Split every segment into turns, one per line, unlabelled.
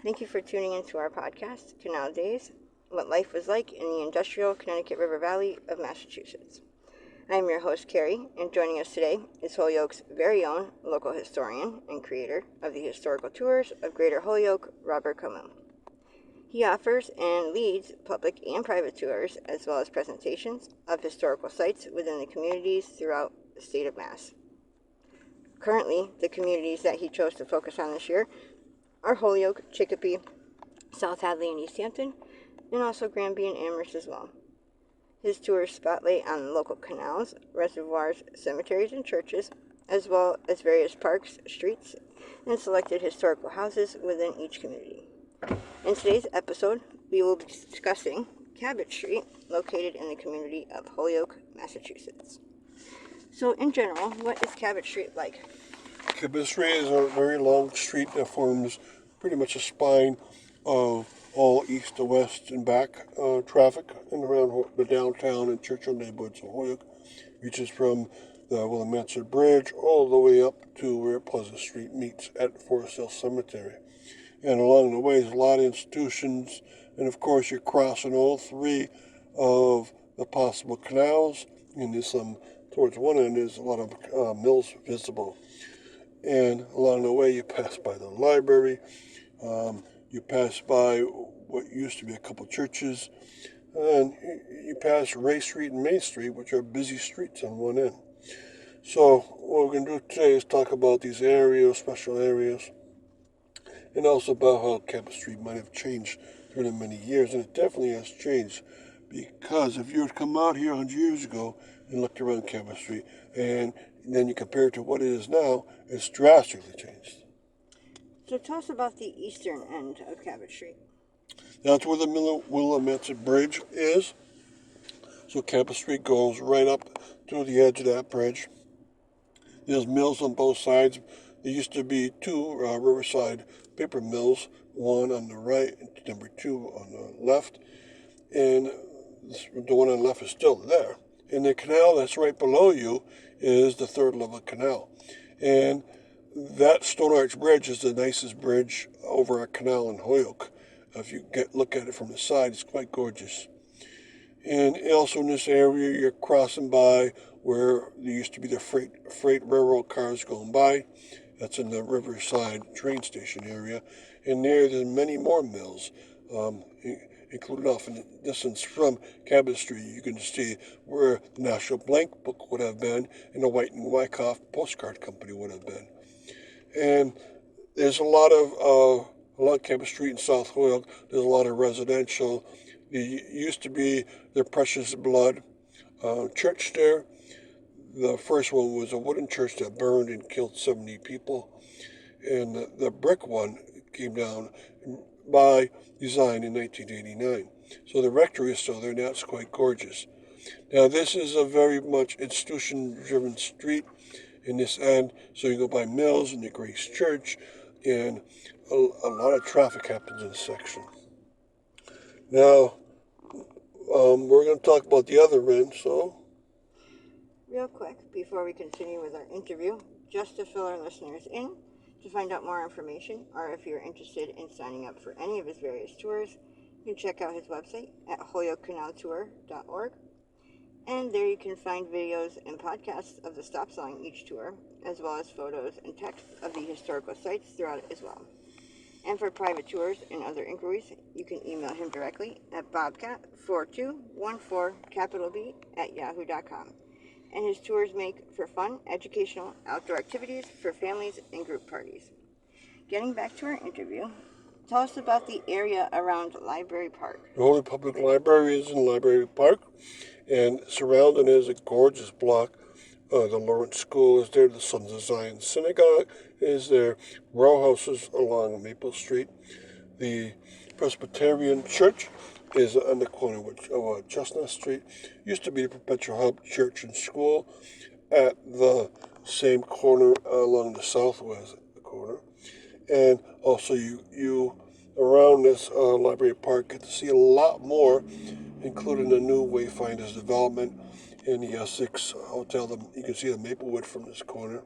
Thank you for tuning into our podcast, Canal Days, What Life Was Like in the Industrial Connecticut River Valley of Massachusetts. I am your host, Carrie, and joining us today is Holyoke's very own local historian and creator of the historical tours of Greater Holyoke, Robert Cabot. He offers and leads public and private tours, as well as presentations of historical sites within the communities throughout the state of Mass. Currently, the communities that he chose to focus on this year are Holyoke, Chicopee, South Hadley, and East Hampton, and also Granby and Amherst as well. His tours spotlight on local canals, reservoirs, cemeteries, and churches, as well as various parks, streets, and selected historical houses within each community. In today's episode, we will be discussing Cabot Street, located in the community of Holyoke, Massachusetts. So, in general, what is Cabot Street like?
Cabot Street is a very long street that forms pretty much a spine of all east to west and back traffic and around the downtown and Churchill neighborhoods of Holyoke. Reaches from the Willimantic Bridge all the way up to where Pleasant Street meets at Forest Hill Cemetery. And along the way, there's a lot of institutions, and of course, you're crossing all three of the possible canals. And there's some, towards one end, there's a lot of mills visible. And along the way, you pass by the library, you pass by what used to be a couple churches, and you pass Ray Street and Main Street, which are busy streets on one end. So what we're going to do today is talk about these areas, special areas, and also about how Cabot Street might have changed through the many years. And it definitely has changed, because if you had come out here 100 years ago and looked around Cabot Street, and then you compare it to what it is now, it's drastically changed.
So tell us about the eastern end of Cabot Street.
That's where the Willimantic Bridge is. So Cabot Street goes right up to the edge of that bridge. There's mills on both sides. There used to be two Riverside paper mills, one on the right and number two on the left. And the one on the left is still there. And the canal that's right below you is the third level canal. And that Stone Arch Bridge is the nicest bridge over a canal in Holyoke. If you look at it from the side, it's quite gorgeous. And also in this area, you're crossing by where there used to be the freight railroad cars going by. That's in the Riverside train station area. And there's many more mills, included off in the distance from Cabot Street. You can see where the National Blank Book would have been and the White and Wyckoff Postcard Company would have been. And there's a lot of Cabot Street in South Holyoke. There's a lot of residential. There used to be the Precious Blood church there. The first one was a wooden church that burned and killed 70 people. And the brick one came down by design in 1989. So the rectory is still there, and that's quite gorgeous. Now, this is a very much institution-driven street in this end, so you go by Mills and the Grace Church, and a lot of traffic happens in this section. Now, we're going to talk about the other end, so...
Real quick, before we continue with our interview, just to fill our listeners in, to find out more information, or if you're interested in signing up for any of his various tours, you can check out his website at holyokecanaltour.org. And there you can find videos and podcasts of the stops along each tour, as well as photos and text of the historical sites throughout it as well. And for private tours and other inquiries, you can email him directly at bobcat4214 and his tours make for fun, educational, outdoor activities for families and group parties. Getting back to our interview, tell us about the area around Library Park.
The only public library is in Library Park, and surrounding is a gorgeous block. The Lawrence School is there, the Sons of Zion Synagogue is there, row houses along Maple Street. The Presbyterian Church is on the corner of Chestnut Street. Used to be the Perpetual Help Church and School at the same corner along the southwest corner. And also you around this Library Park get to see a lot more, including the new Wayfinders development in the Essex Hotel. You can see the Maplewood from this corner.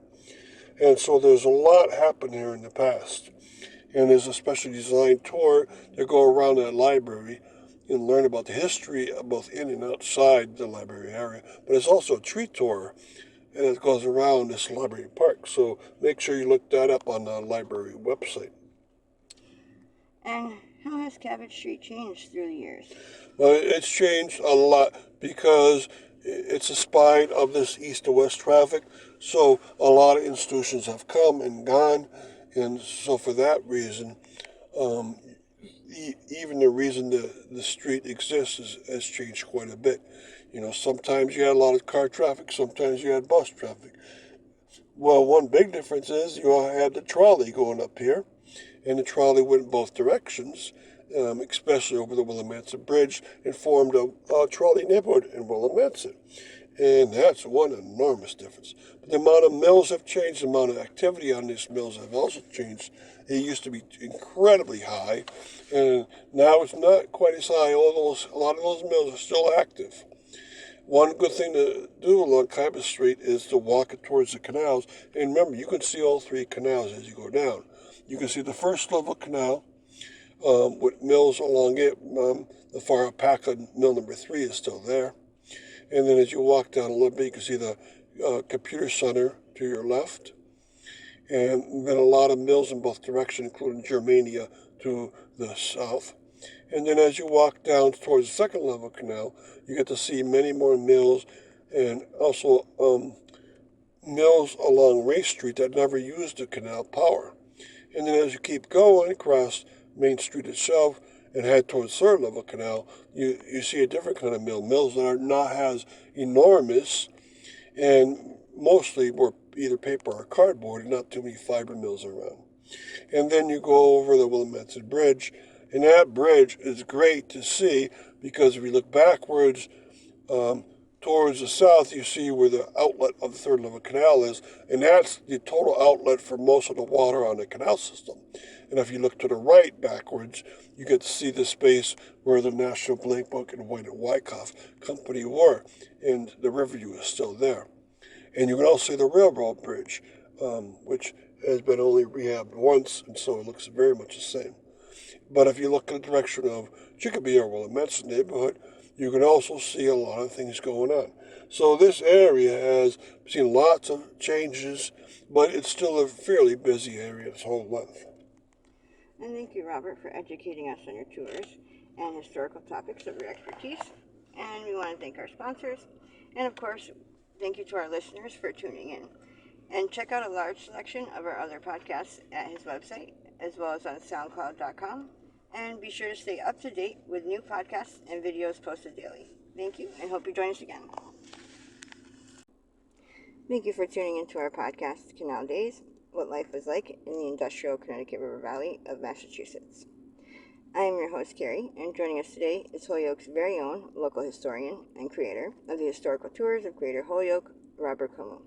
And so there's a lot happened here in the past. And there's a specially designed tour to go around that library and learn about the history both in and outside the library area. But it's also a tree tour, and it goes around this library park. So make sure you look that up on the library website.
And how has Cabot Street changed through the years?
Well, it's changed a lot because it's a spine of this east to west traffic. So a lot of institutions have come and gone. And so for that reason, even the reason the street exists has changed quite a bit. Sometimes you had a lot of car traffic, sometimes you had bus traffic. Well, one big difference is you had the trolley going up here, and the trolley went both directions, especially over the Willimantic Bridge, and formed a trolley neighborhood in Willimantic. And that's one enormous difference. But the amount of mills have changed, the amount of activity on these mills have also changed. It used to be incredibly high, and now it's not quite as high, although a lot of those mills are still active. One good thing to do along Cabot Street is to walk it towards the canals. And remember, you can see all three canals as you go down. You can see the first level canal with mills along it. The far Alpaca mill number 3 is still there. And then as you walk down a little bit, you can see the computer center to your left. And then a lot of mills in both directions, including Germania to the south. And then as you walk down towards the second level canal, you get to see many more mills and also mills along Race Street that never used the canal power. And then as you keep going across Main Street itself and head towards third level canal, you see a different kind of mills that are not as enormous and mostly were either paper or cardboard and not too many fiber mills around. And then you go over the Willimantic Bridge, and that bridge is great to see because if you look backwards towards the south, you see where the outlet of the third level canal is, and that's the total outlet for most of the water on the canal system. And if you look to the right backwards, you get to see the space where the National Blank Book and White and Wyckoff Company were, and the Riverview is still there. And you can also see the railroad bridge, which has been only rehabbed once, and so it looks very much the same. But if you look in the direction of Chicopee or Willimantic neighborhood, you can also see a lot of things going on. So this area has seen lots of changes, but it's still a fairly busy area its whole length.
And thank you, Robert, for educating us on your tours and historical topics of your expertise. And we want to thank our sponsors. And of course, thank you to our listeners for tuning in. And check out a large selection of our other podcasts at his website, as well as on SoundCloud.com. And be sure to stay up to date with new podcasts and videos posted daily. Thank you, and hope you join us again. Thank you for tuning into our podcast, Canal Days, What Life Was Like in the Industrial Connecticut River Valley of Massachusetts. I am your host, Carrie, and joining us today is Holyoke's very own local historian and creator of the historical tours of Greater Holyoke, Robert Como.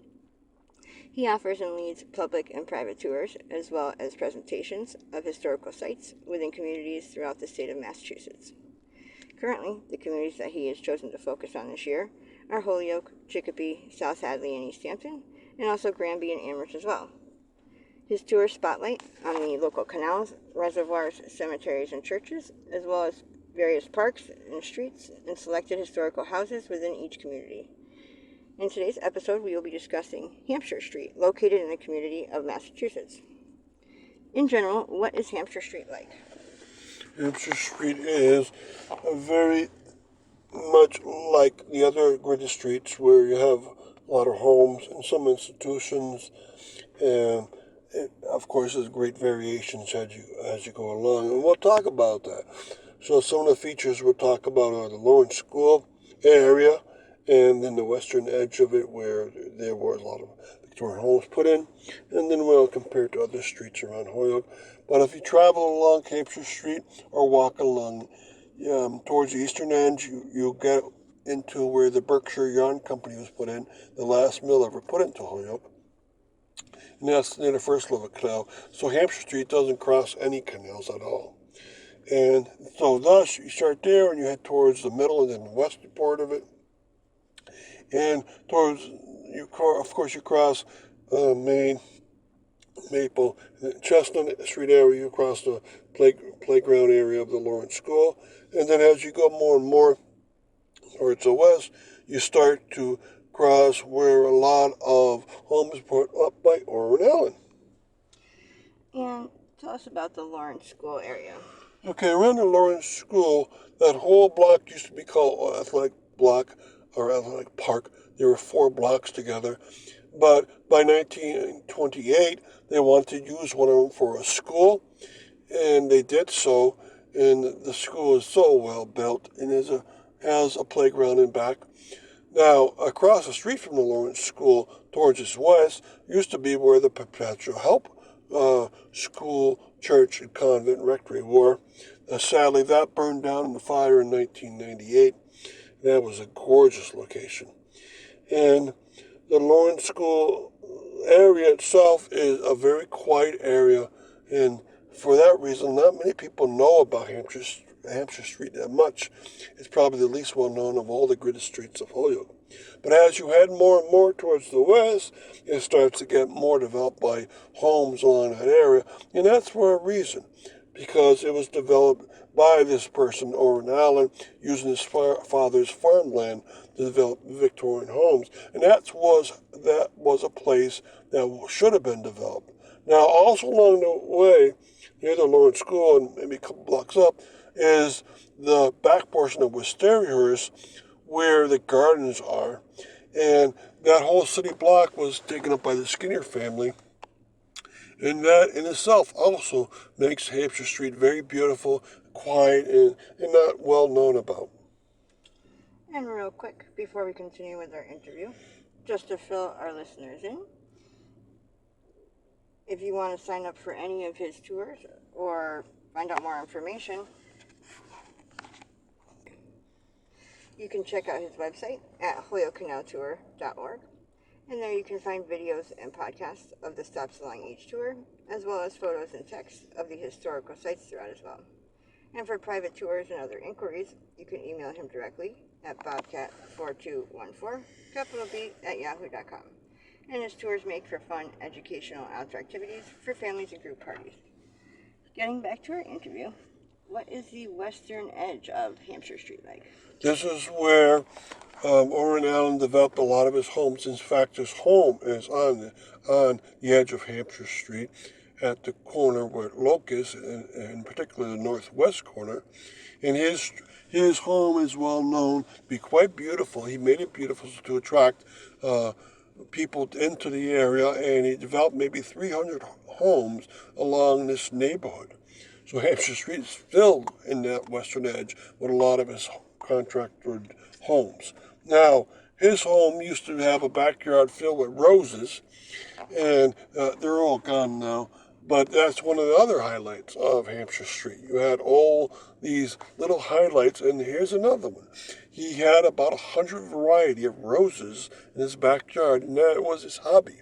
He offers and leads public and private tours, as well as presentations of historical sites within communities throughout the state of Massachusetts. Currently, the communities that he has chosen to focus on this year are Holyoke, Chicopee, South Hadley, and East Hampton, and also Granby and Amherst as well. His tours spotlight on the local canals, reservoirs, cemeteries, and churches, as well as various parks and streets and selected historical houses within each community. In today's episode, we will be discussing Hampshire Street, located in the community of Massachusetts. In general, what is Hampshire Street like?
Hampshire Street is very much like the other greater streets where you have a lot of homes and some institutions, and of course there's great variations as you go along, and we'll talk about that. So some of the features we'll talk about are the Lawrence School area, and then the western edge of it where there were a lot of Victorian homes put in, and then we'll compare it to other streets around Holyoke. But if you travel along Hampshire Street or walk along towards the eastern end, you'll get into where the Berkshire Yarn Company was put in, the last mill ever put into Holyoke. And that's near the first level canal. So Hampshire Street doesn't cross any canals at all. And so thus you start there and you head towards the middle and then the western part of it. And towards, of course, you cross Main Maple, Chestnut Street area across the playground area of the Lawrence School. And then as you go more and more towards the west, you start to cross where a lot of homes were put up by Orrin Allen.
And tell us about the Lawrence School area.
Okay, around the Lawrence School, that whole block used to be called Athletic Block or Athletic Park. There were 4 blocks together. But by 1928, they wanted to use one of them for a school, and they did so. And the school is so well built and has a playground in back. Now, across the street from the Lawrence School, towards its west, used to be where the Perpetual Help School, Church, and Convent Rectory were. Sadly, that burned down in the fire in 1998. That was a gorgeous location. And the Lawrence School area itself is a very quiet area, and for that reason, not many people know about Hampshire Street that much. It's probably the least well known of all the gridded streets of Holyoke. But as you head more and more towards the west, it starts to get more developed by homes along that area, and that's for a reason, because it was developed by this person, Orrin Allen, using his father's farmland to develop Victorian homes, and that was a place that should have been developed. Now, also along the way, near the Lawrence School and maybe a couple blocks up, is the back portion of Wisteriahurst, where the gardens are, and that whole city block was taken up by the Skinner family. And that in itself also makes Hampshire Street very beautiful, quiet, and not well known about.
And real quick, before we continue with our interview, just to fill our listeners in, if you want to sign up for any of his tours or find out more information, you can check out his website at holyokecanaltour.org. And there you can find videos and podcasts of the stops along each tour, as well as photos and text of the historical sites throughout as well. And for private tours and other inquiries, you can email him directly at bobcat4214, capital B, @yahoo.com. And his tours make for fun, educational outdoor activities for families and group parties. Getting back to our interview, what is the western edge of Hampshire Street like?
This is where Orrin Allen developed a lot of his homes. In fact, his home is on the edge of Hampshire Street at the corner where Holyoke is, in particular the northwest corner. And his home is well known to be quite beautiful. He made it beautiful to attract people into the area, and he developed maybe 300 homes along this neighborhood. So Hampshire Street is filled in that western edge with a lot of his contracted homes. Now, his home used to have a backyard filled with roses, and they're all gone now. But that's one of the other highlights of Hampshire Street. You had all these little highlights, and here's another one. He had about 100 variety of roses in his backyard, and that was his hobby.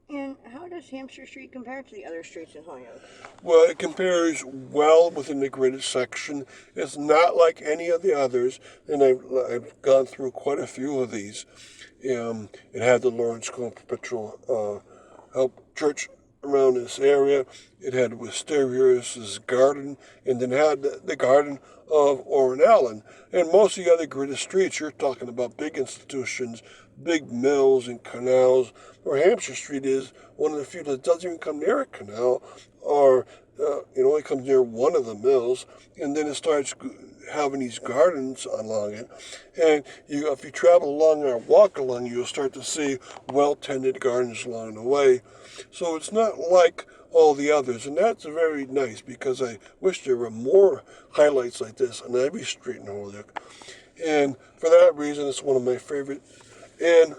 And how does Hampshire Street compare to the other streets in Holyoke?
Well, it compares well within the gridded section. It's not like any of the others, and I've gone through quite a few of these. It had the Lawrence School Perpetual Help Church around this area. It had Wisteriahurst's garden, and then had the garden of Orrin Allen. And most of the other gridded streets, you're talking about big institutions, big mills and canals, where Hampshire Street is one of the few that doesn't even come near a canal, or it only comes near one of the mills, and then it starts having these gardens along it. And if you travel along or walk along, you'll start to see well-tended gardens along the way. So it's not like all the others, and that's very nice, because I wish there were more highlights like this on every street in Holyoke. And for that reason, it's one of my favorite. And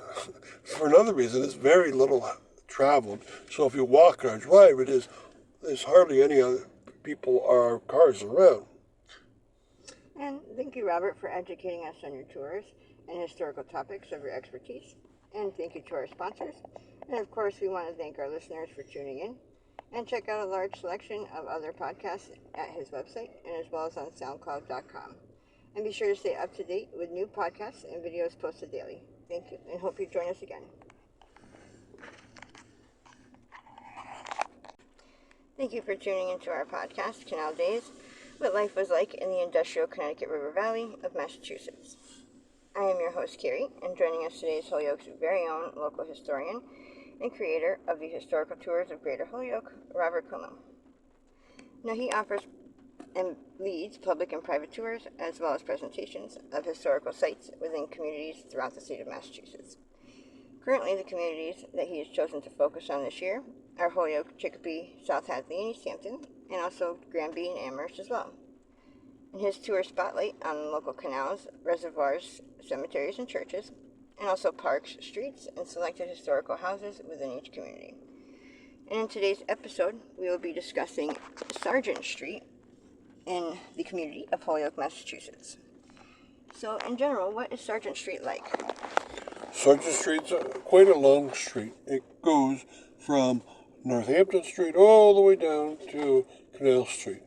for another reason, it's very little traveled. So if you walk or drive, there's hardly any other people or cars around.
And thank you, Robert, for educating us on your tours and historical topics of your expertise. And thank you to our sponsors. And of course, we want to thank our listeners for tuning in. And check out a large selection of other podcasts at his website, and as well as on SoundCloud.com. And be sure to stay up to date with new podcasts and videos posted daily. Thank you, and hope you join us again. Thank you for tuning into our podcast, Canal Days, what life was like in the industrial Connecticut River Valley of Massachusetts. I am your host, Carrie, and joining us today is Holyoke's very own local historian and creator of the historical tours of Greater Holyoke, Robert Como. Now, he offers and leads public and private tours, as well as presentations of historical sites within communities throughout the state of Massachusetts. Currently, the communities that he has chosen to focus on this year are Holyoke, Chicopee, South Hadley, and East Hampton, and also Granby and Amherst as well. In his tour spotlight on local canals, reservoirs, cemeteries, and churches, and also parks, streets, and selected historical houses within each community. And in today's episode, we will be discussing Sargeant Street in the community of Holyoke, Massachusetts. So, in general, what is Sargeant Street like?
Sargeant Street's quite a long street. It goes from Northampton Street all the way down to Canal Street.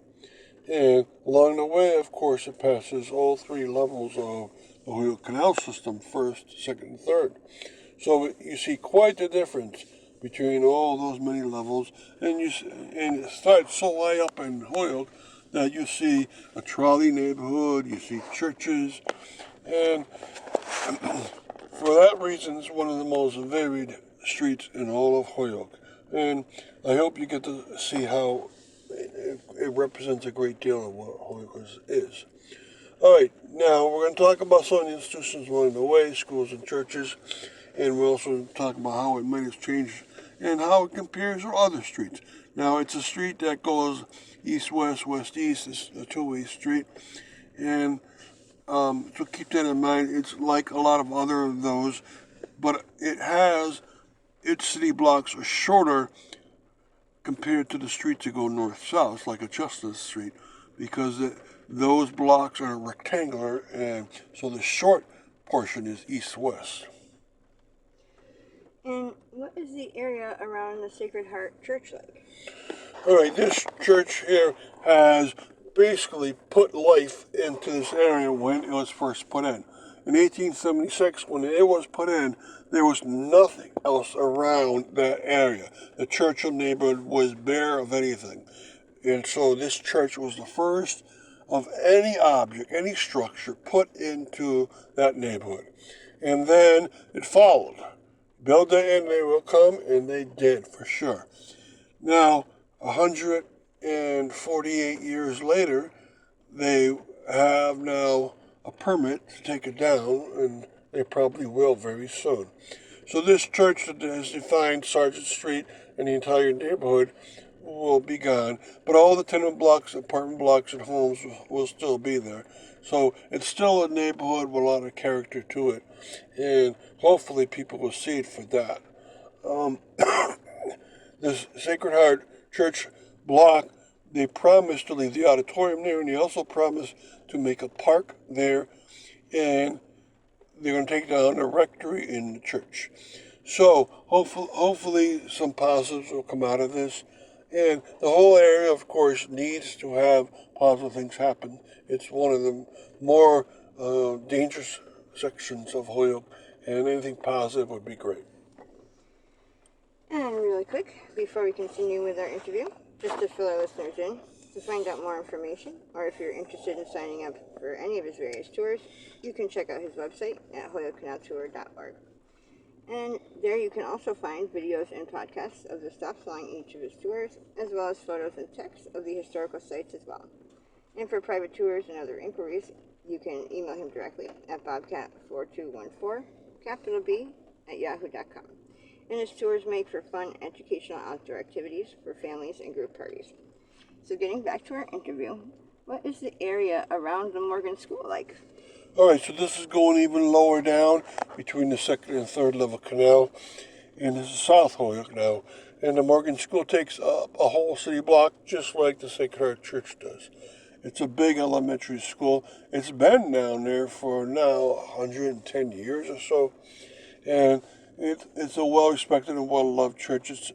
And along the way, of course, it passes all three levels of the Holyoke Canal system, first, second, and third. So you see quite the difference between all those many levels. And it starts so high up in Holyoke that you see a trolley neighborhood, you see churches, and for that reason, it's one of the most varied streets in all of Holyoke. And I hope you get to see how it represents a great deal of what Holyoke is. All right, now we're going to talk about some of the institutions along the way, schools and churches, and we'll also talk about how it might have changed and how it compares to other streets. Now, it's a street that goes east-west, west-east. It's a two-way street, and so keep that in mind. It's like a lot of other of those, but its city blocks are shorter compared to the streets that go north-south, like a Chestnut Street, because those blocks are rectangular, and so the short portion is east-west.
And what is the area around the Sacred Heart Church like?
All right, this church here has basically put life into this area when it was first put in. In 1876, when it was put in, there was nothing else around that area. The Churchill neighborhood was bare of anything. And so this church was the first of any object, any structure put into that neighborhood. And then it followed. Build it and they will come, and they did for sure. Now, 148 years later, they have now a permit to take it down, and they probably will very soon. So this church that has defined Sargeant Street and the entire neighborhood will be gone, but all the tenement blocks, apartment blocks, and homes will still be there. So it's still a neighborhood with a lot of character to it, and hopefully people will see it for that. This Sacred Heart Church block, they promised to leave the auditorium there, and they also promised to make a park there, and they're going to take down the rectory in the church. So hopefully some positives will come out of this. And the whole area, of course, needs to have positive things happen. It's one of the more dangerous sections of Holyoke, and anything positive would be great.
And really quick, before we continue with our interview, just to fill our listeners in, to find out more information, or if you're interested in signing up for any of his various tours, you can check out his website at holyokecanaltour.org. And there you can also find videos and podcasts of the stops along each of his tours, as well as photos and text of the historical sites as well. And for private tours and other inquiries, you can email him directly at bobcat4214, capital B, at yahoo.com. And his tours make for fun, educational outdoor activities for families and group parties. So getting back to our interview, what is the area around the Morgan School like?
All right, so this is going even lower down between the second and third level canal, and this is South Holyoke now. And the Morgan School takes up a whole city block just like the Sacred Heart Church does. It's a big elementary school. It's been down there for now 110 years or so, and it's a well-respected and well-loved church. It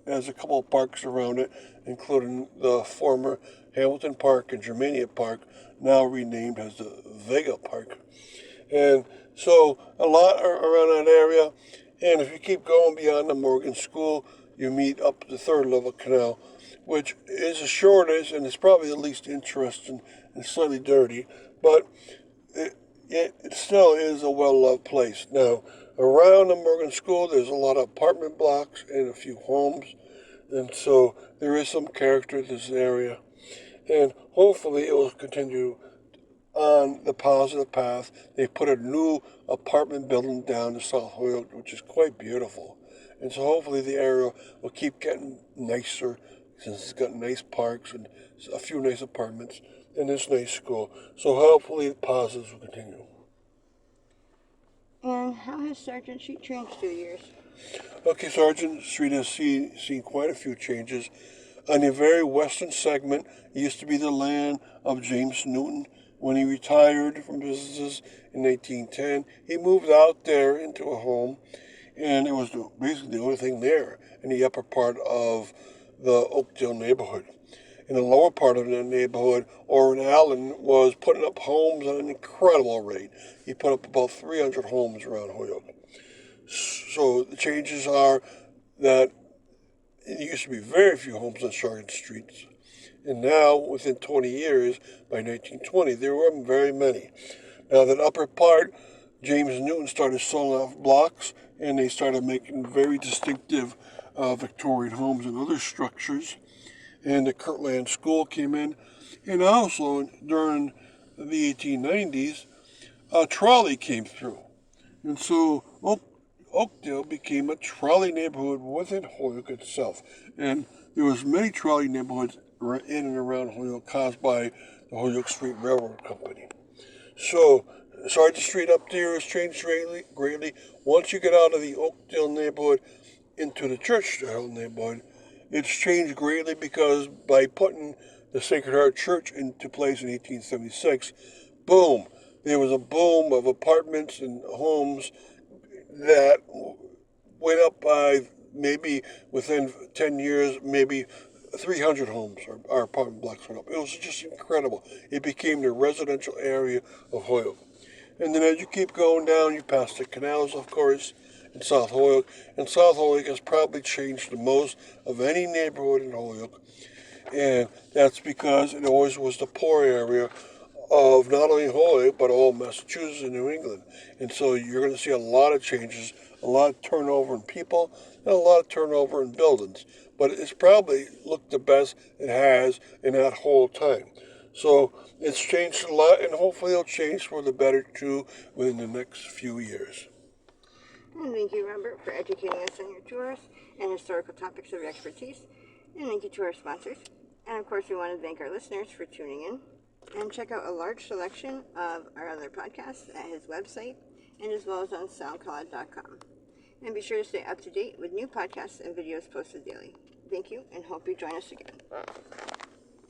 has a couple of parks around it, including the former Hamilton Park and Germania Park, now renamed as the Vega Park. And so a lot are around that area. And if you keep going beyond the Morgan School, you meet up the third level canal. which is the shortest and it's probably the least interesting and slightly dirty, but it still is a well-loved place. Now, around the Morgan School, there's a lot of apartment blocks and a few homes, and so there is some character to this area, and hopefully it will continue on the positive path. They put a new apartment building down in South Holyoke, which is quite beautiful, and so hopefully the area will keep getting nicer since it's got nice parks and a few nice apartments in this nice school. So hopefully the positives will continue.
And how has Sargeant Street changed through the years?
Okay, Sargeant Street has seen quite a few changes. On the very western segment, it used to be the land of James Newton. When he retired from businesses in 1910, he moved out there into a home, and it was basically the only thing there in the upper part of the Oakdale neighborhood. In the lower part of the neighborhood, Orrin Allen was putting up homes at an incredible rate. He put up about 300 homes around Holyoke. So the changes are that it used to be very few homes on Sargeant Streets. And now, within 20 years, by 1920, there were very many. Now, that upper part, James Newton started selling off blocks, and they started making very distinctive Victorian homes and other structures. And the Kirtland School came in. And also, during the 1890s, a trolley came through. And so Oakdale became a trolley neighborhood within Holyoke itself. And there was many trolley neighborhoods in and around Holyoke caused by the Holyoke Street Railroad Company. So Sargeant Street up there has changed greatly. Once you get out of the Oakdale neighborhood into the Churchill neighborhood, it's changed greatly because by putting the Sacred Heart Church into place in 1876, boom, there was a boom of apartments and homes that went up by maybe within 10 years, maybe 300 homes or apartment blocks went up. It was just incredible. It became the residential area of Holyoke. And then as you keep going down, you pass the canals, of course, in South Holyoke. And South Holyoke has probably changed the most of any neighborhood in Holyoke. And that's because it always was the poor area of not only Holyoke, but all Massachusetts and New England. And so you're going to see a lot of changes, a lot of turnover in people, and a lot of turnover in buildings. But it's probably looked the best it has in that whole time. So it's changed a lot, and hopefully it'll change for the better too within the next few years.
And thank you, Robert, for educating us on your tours and historical topics of your expertise. And thank you to our sponsors. And of course, we want to thank our listeners for tuning in. And check out a large selection of our other podcasts at his website and as well as on SoundCloud.com. And be sure to stay up to date with new podcasts and videos posted daily. Thank you, and hope you join us again.